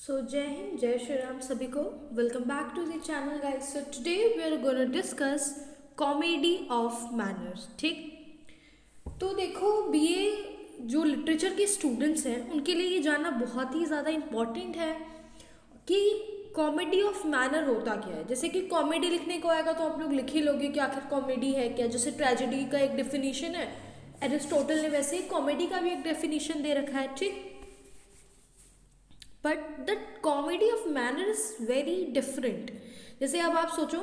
जय हिंद जय श्री राम सभी को। Welcome back to the channel guys. So today we are gonna discuss comedy of manners. ठीक, तो देखो बीए जो लिटरेचर के स्टूडेंट्स हैं उनके लिए ये जानना बहुत ही ज़्यादा इम्पॉर्टेंट है कि कॉमेडी ऑफ मैनर होता क्या है। जैसे कि कॉमेडी लिखने को आएगा तो आप लोग लिख ही लोगे कि आखिर कॉमेडी है क्या। जैसे ट्रेजेडी का एक डेफिनेशन है एरिस्टोटल ने, वैसे ही कॉमेडी का भी एक डेफिनेशन दे रखा है। ठीक, but the comedy of manner is very different. जैसे अब आप सोचो,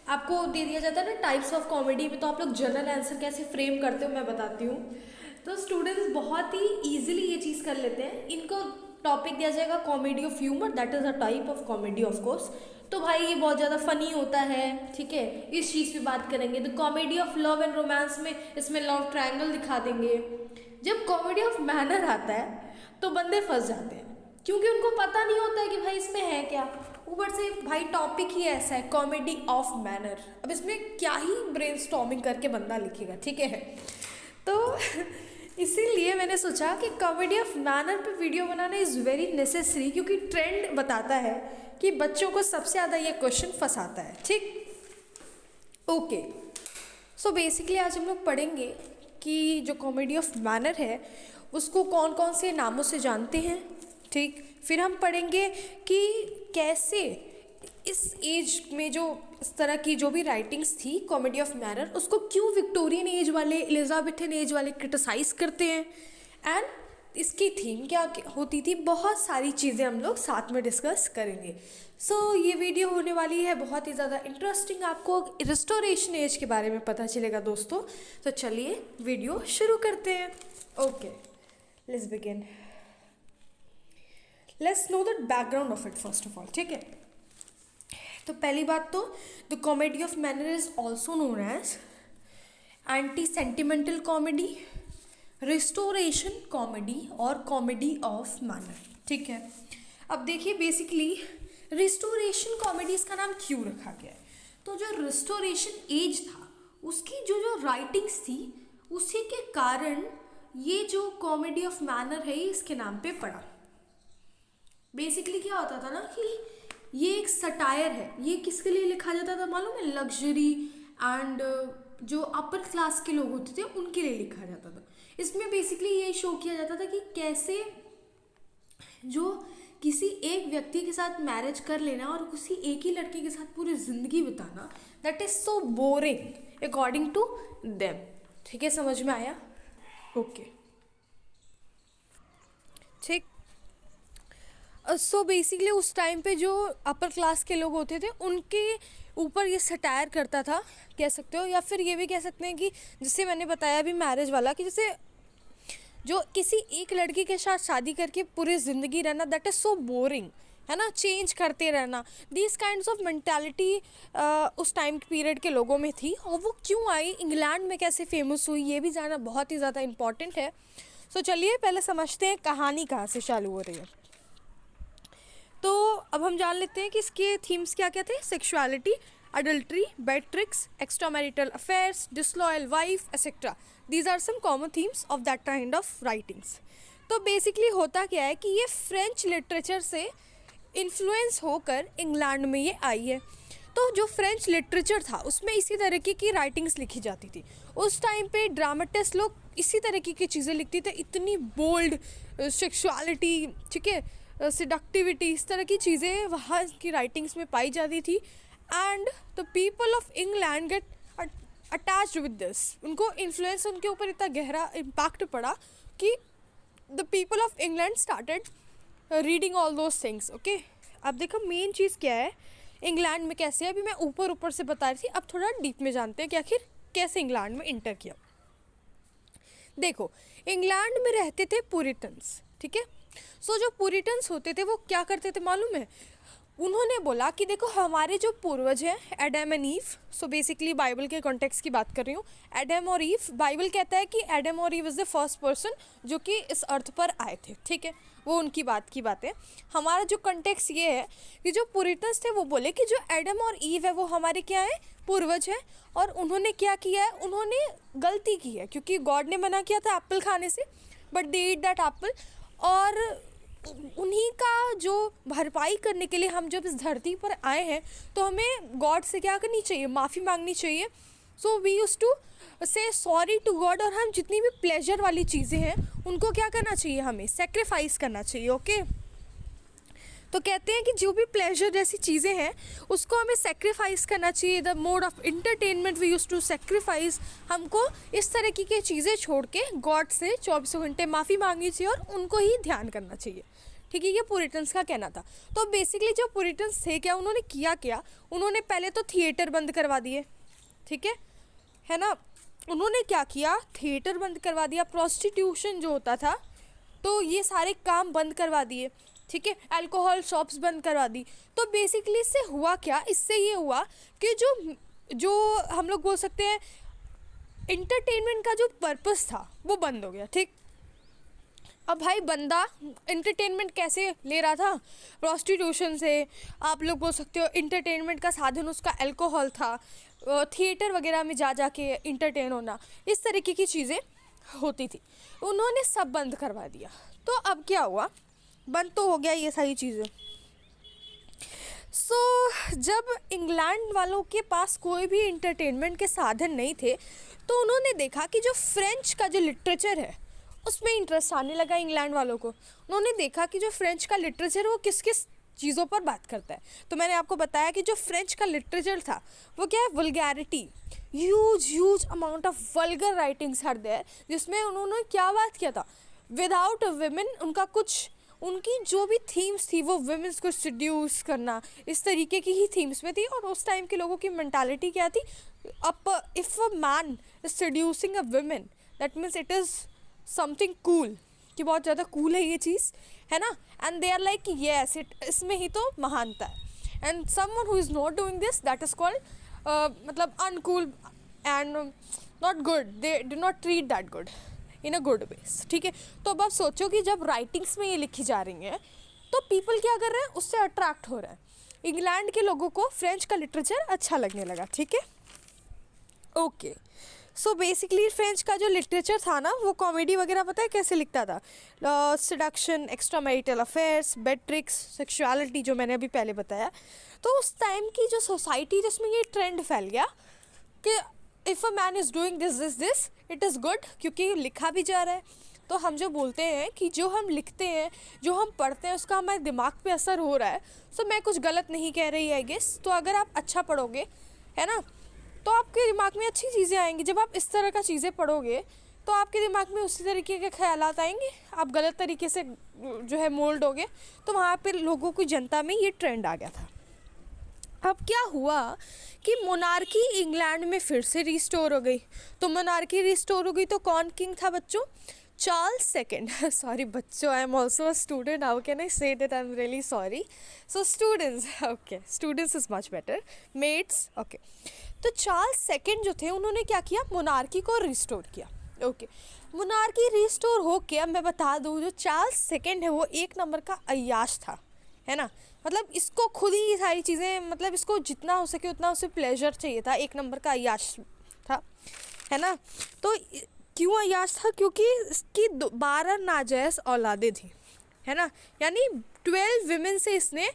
आपको दे दिया जाता है ना टाइप्स ऑफ कॉमेडी में, तो आप लोग जनरल आंसर कैसे फ्रेम करते हो मैं बताती हूँ। तो स्टूडेंट्स बहुत ही ईजिली ये चीज़ कर लेते हैं। इनको टॉपिक दिया जाएगा comedy of humour, that is a type of comedy of course. तो भाई ये बहुत ज़्यादा फनी होता है, ठीक है, इस चीज़ पे बात करेंगे। The comedy of love and romance में इसमें लव ट्रायंगल दिखा देंगे। जब कॉमेडी ऑफ मैनर आता है तो बंदे फंस जाते हैं, क्योंकि उनको पता नहीं होता है कि भाई इसमें है क्या। ऊपर से भाई टॉपिक ही ऐसा है कॉमेडी ऑफ मैनर, अब इसमें क्या ही ब्रेनस्टॉर्मिंग करके बंदा लिखेगा, ठीक है। तो इसीलिए मैंने सोचा कि कॉमेडी ऑफ मैनर पे video banana is very necessary, क्योंकि ट्रेंड बताता है कि बच्चों को सबसे ज़्यादा ये क्वेश्चन फंसाता है। ठीक, ओके। सो बेसिकली आज हम लोग पढ़ेंगे कि जो कॉमेडी ऑफ मैनर है उसको कौन कौन से नामों से जानते हैं। ठीक, फिर हम पढ़ेंगे कि कैसे इस एज में जो इस तरह की जो भी राइटिंग्स थी कॉमेडी ऑफ मैनर, उसको क्यों विक्टोरियन एज वाले, एलिजाबेथन एज वाले क्रिटिसाइज़ करते हैं, एंड इसकी थीम क्या होती थी। बहुत सारी चीज़ें हम लोग साथ में डिस्कस करेंगे। सो ये वीडियो होने वाली है बहुत ही ज़्यादा इंटरेस्टिंग, आपको रिस्टोरेशन एज के बारे में पता चलेगा दोस्तों। तो चलिए वीडियो शुरू करते हैं। Okay, let's begin. Let's know the background of it first of all. ठीक है, तो पहली बात तो the comedy of manner is also known as anti sentimental comedy, restoration comedy और कॉमेडी ऑफ मैनर। ठीक है, अब देखिए बेसिकली रिस्टोरेशन कॉमेडी इसका नाम क्यों रखा गया है। तो जो रिस्टोरेशन एज था उसकी जो जो राइटिंग्स थी उसी के कारण ये जो कॉमेडी ऑफ मैनर है इसके नाम पे पड़ा। बेसिकली क्या होता था ना कि ये एक सटायर है। ये किसके लिए लिखा जाता था मालूम है? लग्जरी एंड जो अपर क्लास के लोग होते थे उनके लिए लिखा जाता था। इसमें बेसिकली ये शो किया जाता था कि कैसे जो किसी एक व्यक्ति के साथ मैरिज कर लेना और किसी एक ही लड़के के साथ पूरी ज़िंदगी बिताना, that is so boring according to them. ठीक है, समझ में आया? ओके, ठीक। सो बेसिकली उस टाइम पे जो अपर क्लास के लोग होते थे उनके ऊपर ये सटायर करता था, कह सकते हो। या फिर ये भी कह सकते हैं कि जैसे मैंने बताया अभी मैरिज वाला, कि जैसे जो किसी एक लड़की के साथ शादी करके पूरी ज़िंदगी रहना, दैट इज़ सो बोरिंग, है ना, चेंज करते रहना। दिस काइंड्स ऑफ मेंटालिटी उस टाइम पीरियड के लोगों में थी, और वो क्यों आई, इंग्लैंड में कैसे फेमस हुई, ये भी जानना बहुत ही ज़्यादा इम्पॉर्टेंट है। सो चलिए पहले समझते हैं कहानी कहाँ से चालू हो रही है। तो अब हम जान लेते हैं कि इसके थीम्स क्या क्या थे। Sexuality, adultery, bad tricks, extra marital affairs, disloyal wife etcetera. These are some common themes of that kind of writings. तो बेसिकली होता क्या है कि ये फ्रेंच लिटरेचर से इन्फ्लुएंस होकर इंग्लैंड में ये आई है। तो जो फ्रेंच लिटरेचर था उसमें इसी तरीके की राइटिंग्स लिखी जाती थी। उस टाइम पे ड्रामेटिस्ट लोग इसी तरीके की चीज़ें लिखते थे, इतनी बोल्ड सेक्सुअलिटी, ठीक है, सिडक्टिविटी, इस तरह की चीज़ें वहाँ की राइटिंग्स में पाई जाती थी। And the people of England get attached with this. उनको इन्फ्लुएंस, उनके ऊपर इतना गहरा इम्पैक्ट पड़ा कि the people of England started reading all those things. Okay, अब देखो मेन चीज़ क्या है इंग्लैंड में कैसे है। अभी मैं ऊपर ऊपर से बता रही थी, अब थोड़ा डीप में जानते हैं कि आखिर कैसे इंग्लैंड में इंटर किया। देखो, इंग्लैंड में रहते थे पुरिटन्स, ठीक है। सो जो पुरिटन्स होते थे वो क्या करते थे मालूम है? उन्होंने बोला कि देखो हमारे जो पूर्वज हैं Adam and ewe, so basically Bible के कॉन्टेक्स्ट की बात कर रही हूँ, एडम और ईव, बाइबल कहता है कि एडम और Eve is the first person जो कि इस अर्थ पर आए थे, ठीक है, वो उनकी बात की बात है। हमारा जो कॉन्टेक्स्ट ये है कि जो पुरिटन्स थे वो बोले कि जो एडम और ईव है वो हमारे क्या है, पूर्वज हैं, और उन्होंने क्या किया है, उन्होंने गलती की है, क्योंकि गॉड ने मना किया था एप्पल खाने से, but they eat that Apple, और उन्हीं का जो भरपाई करने के लिए हम जब इस धरती पर आए हैं तो हमें गॉड से क्या करनी चाहिए, माफ़ी मांगनी चाहिए. सो वी यूज़ टू से सॉरी टू गॉड. और हम जितनी भी प्लेजर वाली चीज़ें हैं उनको क्या करना चाहिए, हमें सेक्रीफाइस करना चाहिए. ओके तो कहते हैं कि जो भी प्लेजर जैसी चीज़ें हैं उसको हमें सेक्रीफाइस करना चाहिए. The mode of entertainment we use to sacrifice. हमको इस तरह की चीज़ें छोड़ के गॉड से 24 घंटे माफ़ी मांगनी चाहिए और उनको ही ध्यान करना चाहिए. ठीक है, ये पुरिटन्स का कहना था. तो बेसिकली जो पुरिटन्स थे क्या उन्होंने किया क्या, उन्होंने पहले तो थिएटर बंद करवा दिए. ठीक है ना. उन्होंने क्या किया, थिएटर बंद करवा दिया, प्रोस्टिट्यूशन जो होता था तो ये सारे काम बंद करवा दिए. ठीक है, अल्कोहल शॉप्स बंद करवा दी. तो बेसिकली इससे हुआ क्या, इससे ये हुआ कि जो हम लोग बोल सकते हैं इंटरटेनमेंट का जो पर्पस था वो बंद हो गया. ठीक, अब भाई बंदा इंटरटेनमेंट कैसे ले रहा था, प्रोस्टिट्यूशन से. आप लोग बोल सकते हो इंटरटेनमेंट का साधन उसका अल्कोहल था, थिएटर वगैरह में जा के इंटरटेन होना, इस तरीके की चीज़ें होती थी. उन्होंने सब बंद करवा दिया. तो अब क्या हुआ, बंद तो हो गया ये सारी चीज़ें. जब इंग्लैंड वालों के पास कोई भी इंटरटेनमेंट के साधन नहीं थे तो उन्होंने देखा कि जो फ्रेंच का जो लिटरेचर है उसमें इंटरेस्ट आने लगा इंग्लैंड वालों को. उन्होंने देखा कि जो फ्रेंच का लिटरेचर वो किस किस चीज़ों पर बात करता है. तो मैंने आपको बताया कि जो फ्रेंच का लिटरेचर था वो क्या है, vulgarity. Huge amount of vulgar writings her there, जिसमें उन्होंने क्या बात किया था, विदाउट विमेन उनकी जो भी थीम्स थी वो विमेंस को सिड्यूस करना, इस तरीके की ही थीम्स में थी. और उस टाइम के लोगों की मेंटालिटी क्या थी, if a man is seducing a women that means it is something cool, कि बहुत ज़्यादा कूल है ये चीज़, है ना. And they are like yes इसमें ही तो महानता है. And someone who is not doing this that is called मतलब uncool and not good. They do not treat that good in a good ways. ठीक है, तो अब आप सोचो कि जब राइटिंग्स में ये लिखी जा रही हैं तो पीपल क्या कर रहे हैं, उससे अट्रैक्ट हो रहे हैं. इंग्लैंड के लोगों को फ्रेंच का लिटरेचर अच्छा लगने लगा. ठीक है, ओके. सो बेसिकली फ्रेंच का जो लिटरेचर था ना वो कॉमेडी वगैरह पता है कैसे लिखता था, seduction, extra marital affairs, bed tricks, sexuality, जो मैंने अभी पहले बताया. तो उस टाइम की जो सोसाइटी जिसमें ये ट्रेंड फैल गया कि if a man is doing this it is good, क्योंकि लिखा भी जा रहा है. तो हम जो बोलते हैं कि जो हम लिखते हैं, जो हम पढ़ते हैं, उसका हमारे दिमाग पे असर हो रहा है. सो मैं कुछ गलत नहीं कह रही आई गेस. तो अगर आप अच्छा पढ़ोगे, है ना, तो आपके दिमाग में अच्छी चीज़ें आएंगी. जब आप इस तरह का चीज़ें पढ़ोगे तो आपके दिमाग में उसी तरीके के ख्यालात आएंगे. आप गलत तरीके से जो है मोल्ड होगे. तो वहाँ पे लोगों की जनता में ये ट्रेंड आ गया था. अब क्या हुआ कि मोनार्की इंग्लैंड में फिर से रिस्टोर हो गई. तो मोनार्की रिस्टोर हो गई तो कौन किंग था बच्चों, चार्ल्स सेकेंड. सॉरी बच्चों, I am also a student, how can I say that, I am really sorry. So students, okay, students is much better, mates, okay. तो चार्ल्स सेकेंड जो थे उन्होंने क्या किया, मोनार्की को रिस्टोर किया. ओके, मोनार्की रिस्टोर हो के, अब मैं बता दूँ, जो चार्ल्स सेकेंड है वो एक नंबर का अय्याश था, है ना. मतलब इसको खुद ही सारी चीज़ें, मतलब इसको जितना हो सके उतना उसे प्लेजर चाहिए था. एक नंबर का अय्याश था, है ना. तो क्यों अय्याश था, क्योंकि इसकी 12 नाजायज़ औलादें थी, है ना. यानी 12 विमेन से इसने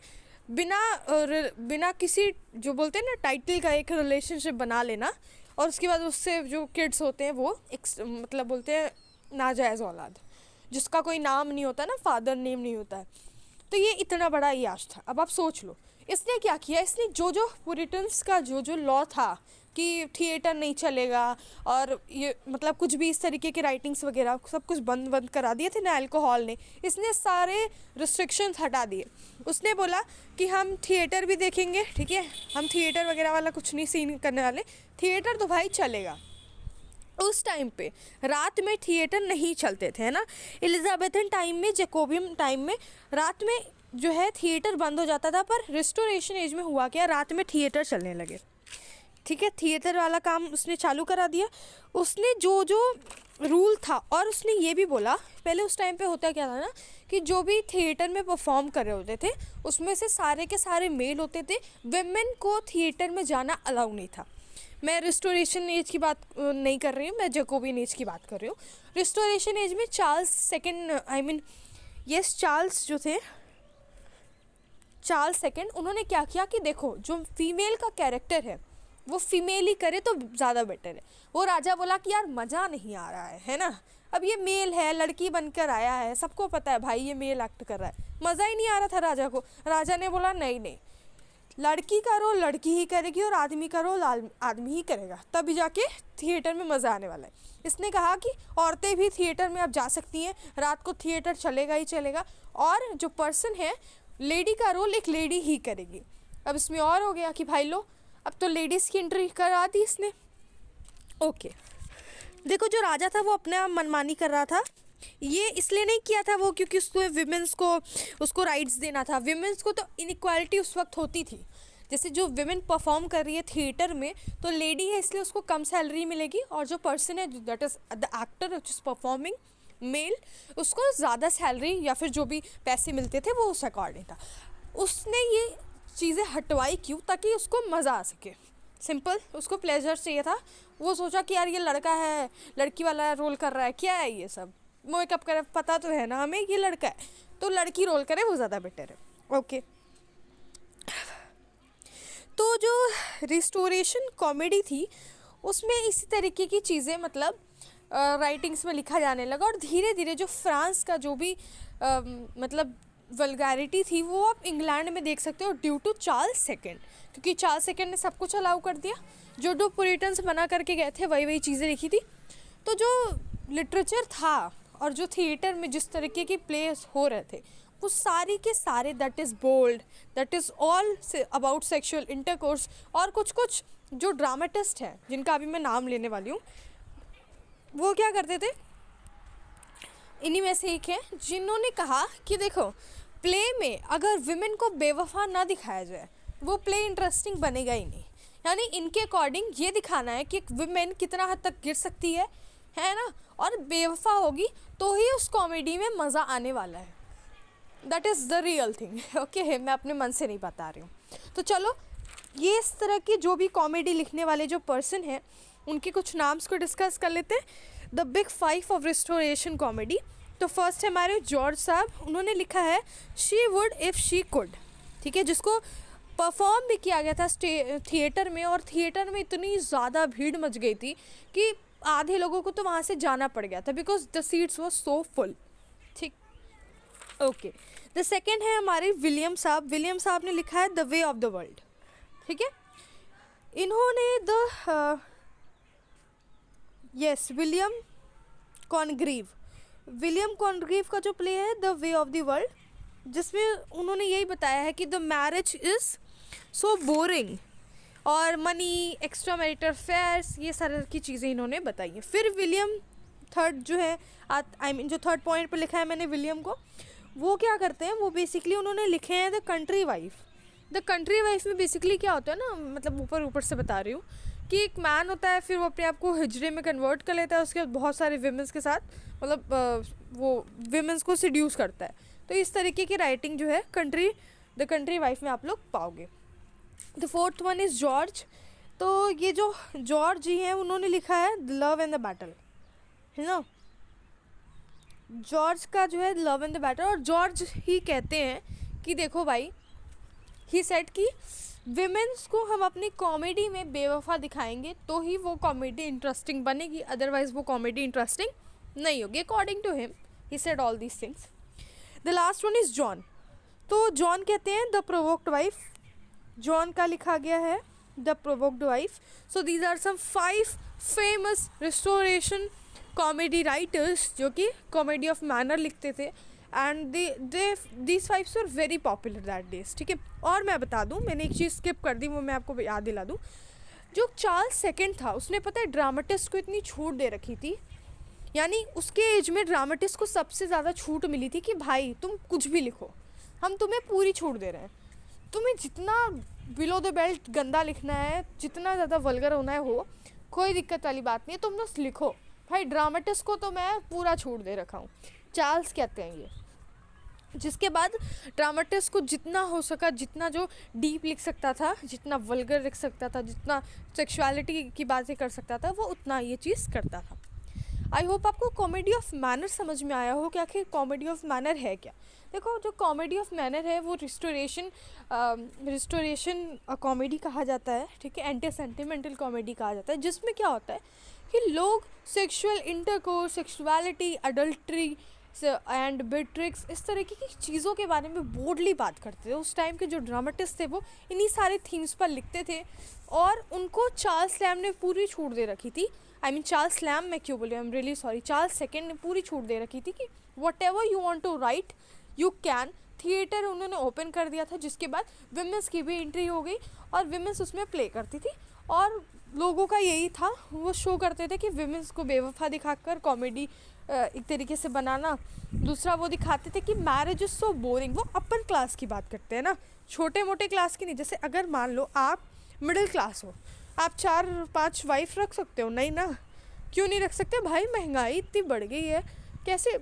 बिना किसी, जो बोलते हैं ना, टाइटल का एक रिलेशनशिप बना लेना, और उसके बाद उससे जो किड्स होते हैं वो मतलब बोलते हैं नाजायज़ औलाद, जिसका कोई नाम नहीं होता ना, फादर नेम नहीं होता है. तो ये इतना बड़ा याश था. अब आप सोच लो इसने क्या किया, इसने जो पुरिटन्स का जो लॉ था कि थिएटर नहीं चलेगा और ये मतलब कुछ भी इस तरीके के राइटिंग्स वगैरह सब कुछ बंद करा दिए थे ना अल्कोहल ने. इसने सारे रिस्ट्रिक्शंस हटा दिए. उसने बोला कि हम थिएटर भी देखेंगे, ठीक है, हम थिएटर वगैरह वाला कुछ नहीं सीन करने वाले. थिएटर तो भाई चलेगा. उस टाइम पे रात में थिएटर नहीं चलते थे, है ना. एलिजाबेथन टाइम में, जैकोबियन टाइम में रात में जो है थिएटर बंद हो जाता था. पर रिस्टोरेशन एज में हुआ क्या, रात में थिएटर चलने लगे. ठीक है, थिएटर वाला काम उसने चालू करा दिया. उसने जो रूल था, और उसने ये भी बोला, पहले उस टाइम पे होता क्या था ना कि जो भी थिएटर में परफॉर्म कर रहे होते थे उसमें से सारे के सारे मेल होते थे. विमेन को थिएटर में जाना अलाउ नहीं था. मैं रिस्टोरेशन एज की बात नहीं कर रही हूँ, मैं जैकोबियन एज की बात कर रही हूँ. रिस्टोरेशन एज में चार्ल्स सेकेंड, चार्ल्स जो थे चार्ल्स सेकंड, उन्होंने क्या किया कि देखो जो फीमेल का कैरेक्टर है वो फीमेल ही करे तो ज़्यादा बेटर है। वो राजा बोला कि यार मज़ा नहीं आ रहा है ना, अब ये मेल है, लड़की बनकर आया है, सबको पता है भाई ये मेल एक्ट कर रहा है, मज़ा ही नहीं आ रहा था राजा को। राजा ने बोला नहीं नहीं, लड़की का रोल लड़की ही करेगी और आदमी का रोल आदमी ही करेगा, तभी जाके थिएटर में मज़ा आने वाला है। इसने कहा कि औरतें भी थिएटर में अब जा सकती हैं, रात को थिएटर चलेगा ही चलेगा, और जो पर्सन है लेडी का रोल एक लेडी ही करेगी। अब इसमें और हो गया कि भाई लो, अब तो लेडीज़ की एंट्री करा दी इसने। ओके, देखो जो राजा था वो अपने आप मनमानी कर रहा था, ये इसलिए नहीं किया था वो क्योंकि उसको विमेंस को उसको राइट्स देना था। विमेंस को तो इनइक्वालिटी उस वक्त होती थी, जैसे जो विमेन परफॉर्म कर रही है थिएटर में तो लेडी है इसलिए उसको कम सैलरी मिलेगी, और जो पर्सन है that is the actor which is performing male, उसको ज़्यादा सैलरी या फिर जो भी पैसे मिलते थे वो उस अकॉर्डिंग था। उसने ये चीज़ें हटवाई क्यों? ताकि उसको मज़ा आ सके, सिंपल, उसको प्लेजर चाहिए था। वो सोचा कि यार ये लड़का है, लड़की वाला रोल कर रहा है, क्या है ये सब, मेकअप करे, पता तो है ना हमें ये लड़का है, तो लड़की रोल करे वो ज़्यादा बेटर है। ओके, तो जो रिस्टोरेशन कॉमेडी थी उसमें इसी तरीके की चीज़ें मतलब राइटिंग्स में लिखा जाने लगा, और धीरे धीरे जो फ्रांस का जो भी मतलब वल्गैरिटी थी वो आप इंग्लैंड में देख सकते हो ड्यू टू चार्ल्स सेकंड, क्योंकि चार्ल्स सेकंड ने सब कुछ अलाउ कर दिया, जो पुरिटन्स बना करके गए थे वही वही चीज़ें लिखी थी। तो जो लिटरेचर था और जो थिएटर में जिस तरीके के प्लेस हो रहे थे वो सारी के सारे that is bold, that is all about sexual intercourse, और कुछ कुछ जो ड्रामेटिस्ट हैं जिनका अभी मैं नाम लेने वाली हूँ वो क्या करते थे, इन्हीं में से एक है जिन्होंने कहा कि देखो प्ले में अगर विमेन को बेवफा ना दिखाया जाए वो प्ले इंटरेस्टिंग बनेगा ही नहीं। यानी इनके अकॉर्डिंग ये दिखाना है कि एक विमेन कितना हद तक गिर सकती है ना, और बेवफा होगी तो ही उस कॉमेडी में मज़ा आने वाला है। That is the real thing. Okay, मैं अपने मन से नहीं बता रही हूँ। तो चलो ये इस तरह की जो भी कॉमेडी लिखने वाले जो पर्सन हैं उनके कुछ नाम्स को डिस्कस कर लेते हैं। The big 5 of restoration comedy. तो फर्स्ट है हमारे जॉर्ज साहब, उन्होंने लिखा है she would if she could, ठीक है, जिसको परफॉर्म भी किया गया था थिएटर में, और थिएटर में इतनी ज़्यादा भीड़ मच गई थी कि आधे लोगों को तो वहाँ से जाना पड़ गया था because the seats were so full. ठीक, ओके। द सेकेंड है हमारे विलियम साहब। विलियम साहब ने लिखा है the way of the world, ठीक है। इन्होंने विलियम कॉनग्रीव का जो प्ले है the way of the world, जिसमें उन्होंने यही बताया है कि the marriage is so boring और मनी, एक्स्ट्रा मैरिटल अफेयर्स, ये सारी की चीज़ें इन्होंने बताई हैं। फिर विलियम थर्ड जो है जो थर्ड पॉइंट पे लिखा है मैंने विलियम को, वो क्या करते हैं, वो बेसिकली उन्होंने लिखे हैं the country wife. The country wife में बेसिकली क्या होता है ना, मतलब ऊपर से बता रही हूँ कि एक मैन होता है, फिर वो अपने आप को हिजड़े में कन्वर्ट कर लेता है, उसके बाद बहुत सारे विमेंस के साथ मतलब वो विमेंस को सिड्यूस करता है। तो इस तरीके की राइटिंग जो है द कंट्री वाइफ में आप लोग पाओगे। The fourth one is George. तो ये जो जॉर्ज जी हैं उन्होंने लिखा है the love and the battle, है ना। जॉर्ज का जो है लव एंड द बैटल, और जॉर्ज ही कहते हैं कि देखो भाई, ही सेड कि विमेंस को हम अपनी कॉमेडी में बेवफा दिखाएंगे तो ही वो कॉमेडी इंटरेस्टिंग बनेगी, अदरवाइज वो कॉमेडी इंटरेस्टिंग नहीं होगी। According to him he said all these things. The last one is John. तो जॉन कहते हैं द प्रोवोक्ड वाइफ। जॉन का लिखा गया है the provoked wife. So these are some 5 famous restoration comedy writers जो कि कॉमेडी ऑफ मैनर लिखते थे, and these 5 were very popular that days, ठीक है। और मैं बता दूं, मैंने एक चीज़ स्किप कर दी, वो मैं आपको याद दिला दूं। जो चार्ल्स सेकंड था उसने पता है ड्रामेटिस्ट को इतनी छूट दे रखी थी, यानी उसके एज में ड्रामेटिस्ट को सबसे ज़्यादा छूट मिली थी कि भाई तुम कुछ भी लिखो, हम तुम्हें पूरी छूट दे रहे हैं, तुम्हें जितना बिलो द बेल्ट गंदा लिखना है, जितना ज़्यादा वल्गर होना है हो, कोई दिक्कत वाली बात नहीं है, तुम बस लिखो। भाई ड्रामेटिस्ट को तो मैं पूरा छूट दे रखा हूँ, चार्ल्स कहते हैं ये। जिसके बाद ड्रामेटिस्ट को जितना हो सका, जितना जो डीप लिख सकता था, जितना वल्गर लिख सकता था, जितना सेक्सुअलिटी की बातें कर सकता था, वो उतना ये चीज़ करता था। आई होप आपको कॉमेडी ऑफ मैनर समझ में आया हो कि आखिर कॉमेडी ऑफ मैनर है क्या। देखो, जो कॉमेडी ऑफ मैनर है वो रिस्टोरेशन कॉमेडी कहा जाता है, ठीक है, एंटी सेंटिमेंटल कॉमेडी कहा जाता है, जिसमें क्या होता है कि लोग sexual intercourse, sexuality, adultery and बेट्रिक्स, इस तरीके की चीज़ों के बारे में बोल्डली बात करते थे। उस टाइम के जो ड्रामेटिस्ट थे वो इन्हीं सारे थीम्स पर लिखते थे, और उनको चार्ल्स लैम्ब ने पूरी छूट दे रखी थी। चार्ल्स लैम्ब, मैं क्यों बोली, I am really sorry, Charles second ने पूरी छूट दे रखी थी कि whatever you want to write you can. Theatre उन्होंने ओपन कर दिया था, जिसके बाद विमेंस की भी एंट्री हो गई और विमेंस उसमें प्ले करती थी। और लोगों का यही था, वो शो करते थे कि विमेंस को बेवफा दिखाकर कॉमेडी एक तरीके से बनाना। दूसरा वो दिखाते थे कि मैरिज इज़ सो बोरिंग। वो अपर क्लास की बात करते हैं ना, छोटे मोटे क्लास की नहीं। जैसे अगर मान लो आप मिडिल क्लास हो, आप 4-5 वाइफ रख सकते हो? नहीं ना, क्यों नहीं रख सकते भाई? महंगाई इतनी बढ़ गई है, कैसे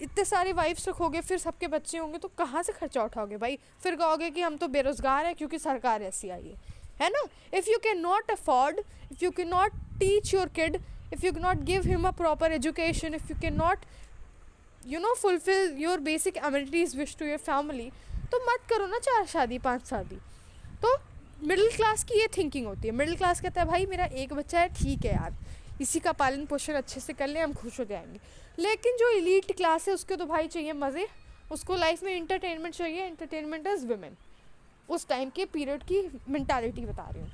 इतने सारे वाइफ्स रखोगे? फिर सबके बच्चे होंगे तो कहाँ से खर्चा उठाओगे भाई? फिर कहोगे कि हम तो बेरोज़गार हैं क्योंकि सरकार ऐसी आई है ना। If you can not afford, if you can not teach your kid, if you cannot give him a proper education, if you cannot fulfill your basic amenities wish to your family, तो मत करो ना 4 शादी 5 शादी। तो middle class की ये thinking होती है। मिडिल क्लास कहता है भाई मेरा एक बच्चा है, ठीक है यार, इसी का पालन पोषण अच्छे से कर ले, हम खुश हो जाएंगे। लेकिन जो एलीट क्लास है उसके तो भाई चाहिए मज़े, उसको लाइफ में इंटरटेनमेंट चाहिए। Entertainment is women. उस टाइम के पीरियड की मेंटालिटी बता रही हूँ।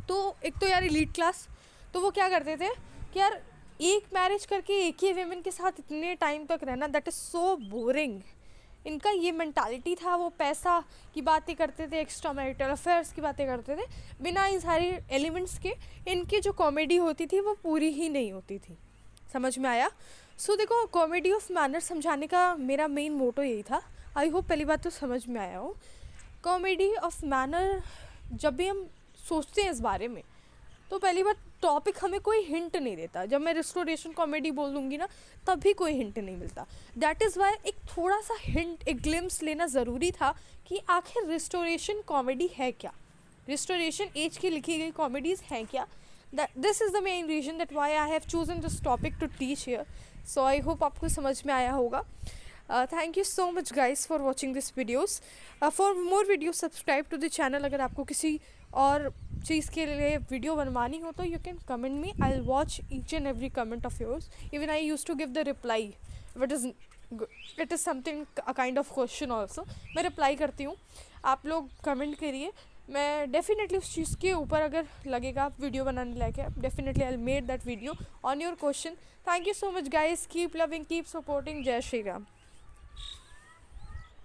तो एक तो यार एलीट क्लास, तो वो क्या करते थे कि यार एक मैरिज करके एक ही विमेन के साथ इतने टाइम तक रहना, दैट इज़ सो बोरिंग। इनका ये मेंटालिटी था। वो पैसा की बातें करते थे, एक्स्ट्रा मैरिटल अफेयर्स की बातें करते थे, बिना इन सारे एलिमेंट्स के इनकी जो कॉमेडी होती थी वो पूरी ही नहीं होती थी। समझ में आया? सो देखो, कॉमेडी ऑफ मैनर समझाने का मेरा मेन मोटो यही था। आई होप पहली बात तो समझ में आया हो। कॉमेडी ऑफ मैनर जब भी हम सोचते हैं इस बारे में, तो पहली बात टॉपिक हमें कोई हिंट नहीं देता। जब मैं रिस्टोरेशन कॉमेडी बोल दूँगी ना, तब भी कोई हिंट नहीं मिलता। दैट इज़ वाई एक थोड़ा सा हिंट, एक ग्लिम्स लेना ज़रूरी था कि आखिर रिस्टोरेशन कॉमेडी है क्या, रिस्टोरेशन एज की लिखी गई कॉमेडीज़ हैं क्या। This is the main reason that why I have chosen this topic to teach here. So I hope आपको समझ में आया होगा। Thank you so much guys for watching this videos. For more videos subscribe to the channel. अगर आपको किसी और चीज़ के लिए वीडियो बनवानी हो तो you can comment me, I will watch each and every comment of yours. Even I use to give the reply, it is something a kind of question also. मैं रिप्लाई करती हूँ, आप लोग कमेंट करिए। मैं डेफिनेटली उस चीज़ के ऊपर अगर लगेगा वीडियो बनाने लायक, definitely I will made that video on your question. Thank you so much guys, keep loving, keep supporting. जय श्री राम।